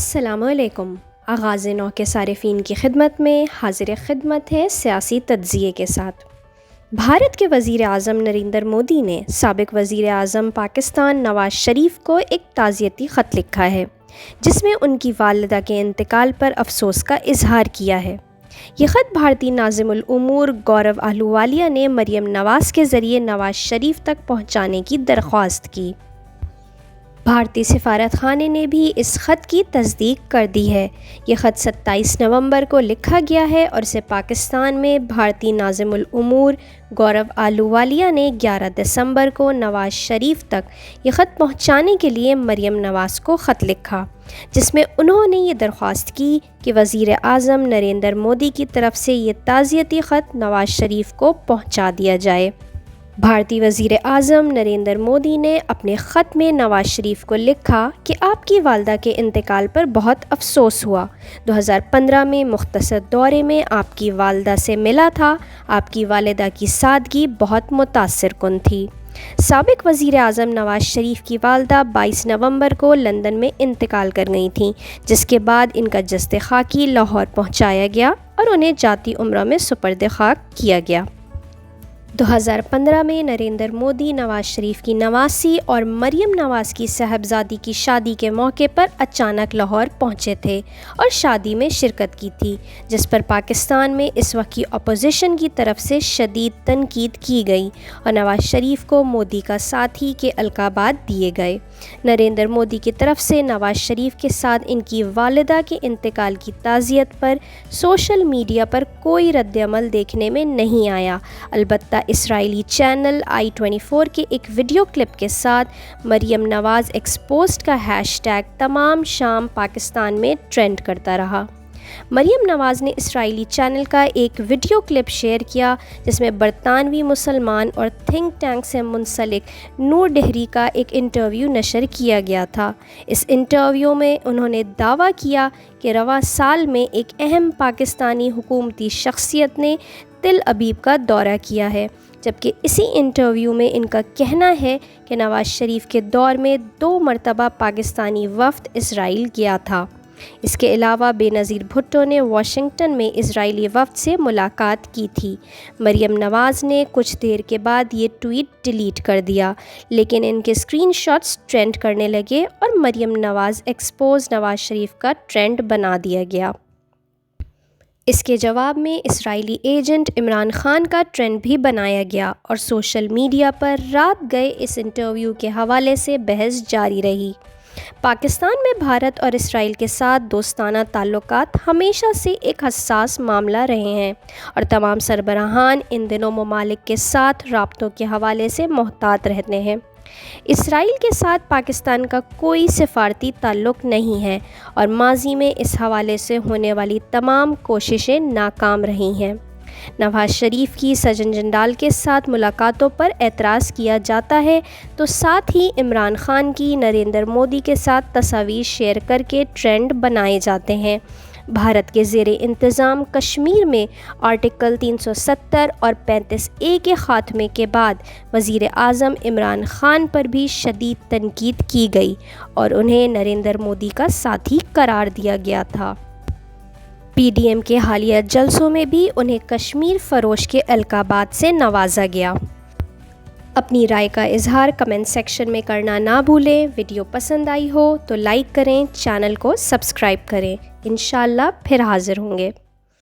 السلام علیکم۔ آغاز نو کے صارفین کی خدمت میں حاضر خدمت ہے سیاسی تجزیے کے ساتھ۔ بھارت کے وزیر اعظم نریندر مودی نے سابق وزیر اعظم پاکستان نواز شریف کو ایک تعزیتی خط لکھا ہے جس میں ان کی والدہ کے انتقال پر افسوس کا اظہار کیا ہے۔ یہ خط بھارتی ناظم الامور گورو اہلووالیہ نے مریم نواز کے ذریعے نواز شریف تک پہنچانے کی درخواست کی۔ بھارتی سفارت خانے نے بھی اس خط کی تصدیق کر دی ہے۔ یہ خط 27 نومبر کو لکھا گیا ہے اور اسے پاکستان میں بھارتی ناظم الامور گورو اہلووالیہ نے 11 دسمبر کو نواز شریف تک یہ خط پہنچانے کے لیے مریم نواز کو خط لکھا، جس میں انہوں نے یہ درخواست کی کہ وزیر اعظم نریندر مودی کی طرف سے یہ تعزیتی خط نواز شریف کو پہنچا دیا جائے۔ بھارتی وزیر اعظم نریندر مودی نے اپنے خط میں نواز شریف کو لکھا کہ آپ کی والدہ کے انتقال پر بہت افسوس ہوا۔ 2015 میں مختصر دورے میں آپ کی والدہ سے ملا تھا۔ آپ کی والدہ کی سادگی بہت متاثر کن تھی۔ سابق وزیر اعظم نواز شریف کی والدہ 22 نومبر کو لندن میں انتقال کر گئی تھیں، جس کے بعد ان کا جسد خاکی لاہور پہنچایا گیا اور انہیں جاتی عمرہ میں سپرد خاک کیا گیا۔ 2015 میں نریندر مودی نواز شریف کی نواسی اور مریم نواز کی صاحبزادی کی شادی کے موقع پر اچانک لاہور پہنچے تھے اور شادی میں شرکت کی تھی، جس پر پاکستان میں اس وقت کی اپوزیشن کی طرف سے شدید تنقید کی گئی اور نواز شریف کو مودی کا ساتھی کے القابات دیے گئے۔ نریندر مودی کی طرف سے نواز شریف کے ساتھ ان کی والدہ کے انتقال کی تعزیت پر سوشل میڈیا پر کوئی رد عمل دیکھنے میں نہیں آیا، البتہ اسرائیلی چینل i24 کے ایک ویڈیو کلپ کے ساتھ مریم نواز ایکسپوزڈ کا ہیش ٹیگ تمام شام پاکستان میں ٹرینڈ کرتا رہا۔ مریم نواز نے اسرائیلی چینل کا ایک ویڈیو کلپ شیئر کیا جس میں برطانوی مسلمان اور تھنک ٹینک سے منسلک نور ڈہری کا ایک انٹرویو نشر کیا گیا تھا۔ اس انٹرویو میں انہوں نے دعویٰ کیا کہ رواں سال میں ایک اہم پاکستانی حکومتی شخصیت نے تل ابیب کا دورہ کیا ہے، جبکہ اسی انٹرویو میں ان کا کہنا ہے کہ نواز شریف کے دور میں 2 مرتبہ پاکستانی وفد اسرائیل گیا تھا۔ اس کے علاوہ بے نظیر بھٹو نے واشنگٹن میں اسرائیلی وفد سے ملاقات کی تھی۔ مریم نواز نے کچھ دیر کے بعد یہ ٹویٹ ڈیلیٹ کر دیا، لیکن ان کے اسکرین شاٹس ٹرینڈ کرنے لگے اور مریم نواز ایکسپوز نواز شریف کا ٹرینڈ بنا دیا گیا۔ اس کے جواب میں اسرائیلی ایجنٹ عمران خان کا ٹرینڈ بھی بنایا گیا اور سوشل میڈیا پر رات گئے اس انٹرویو کے حوالے سے بحث جاری رہی۔ پاکستان میں بھارت اور اسرائیل کے ساتھ دوستانہ تعلقات ہمیشہ سے ایک حساس معاملہ رہے ہیں اور تمام سربراہان ان دنوں ممالک کے ساتھ رابطوں کے حوالے سے محتاط رہتے ہیں۔ اسرائیل کے ساتھ پاکستان کا کوئی سفارتی تعلق نہیں ہے اور ماضی میں اس حوالے سے ہونے والی تمام کوششیں ناکام رہی ہیں۔ نواز شریف کی سجن جندال کے ساتھ ملاقاتوں پر اعتراض کیا جاتا ہے تو ساتھ ہی عمران خان کی نریندر مودی کے ساتھ تصاویر شیئر کر کے ٹرینڈ بنائے جاتے ہیں۔ بھارت کے زیر انتظام کشمیر میں آرٹیکل 370 اور 35A کے خاتمے کے بعد وزیر اعظم عمران خان پر بھی شدید تنقید کی گئی اور انہیں نریندر مودی کا ساتھی قرار دیا گیا تھا۔ PDM کے حالیہ جلسوں میں بھی انہیں کشمیر فروش کے القابات سے نوازا گیا۔ اپنی رائے کا اظہار کمنٹ سیکشن میں کرنا نہ بھولیں۔ ویڈیو پسند آئی ہو تو لائک کریں، چینل کو سبسکرائب کریں۔ انشاءاللہ پھر حاضر ہوں گے۔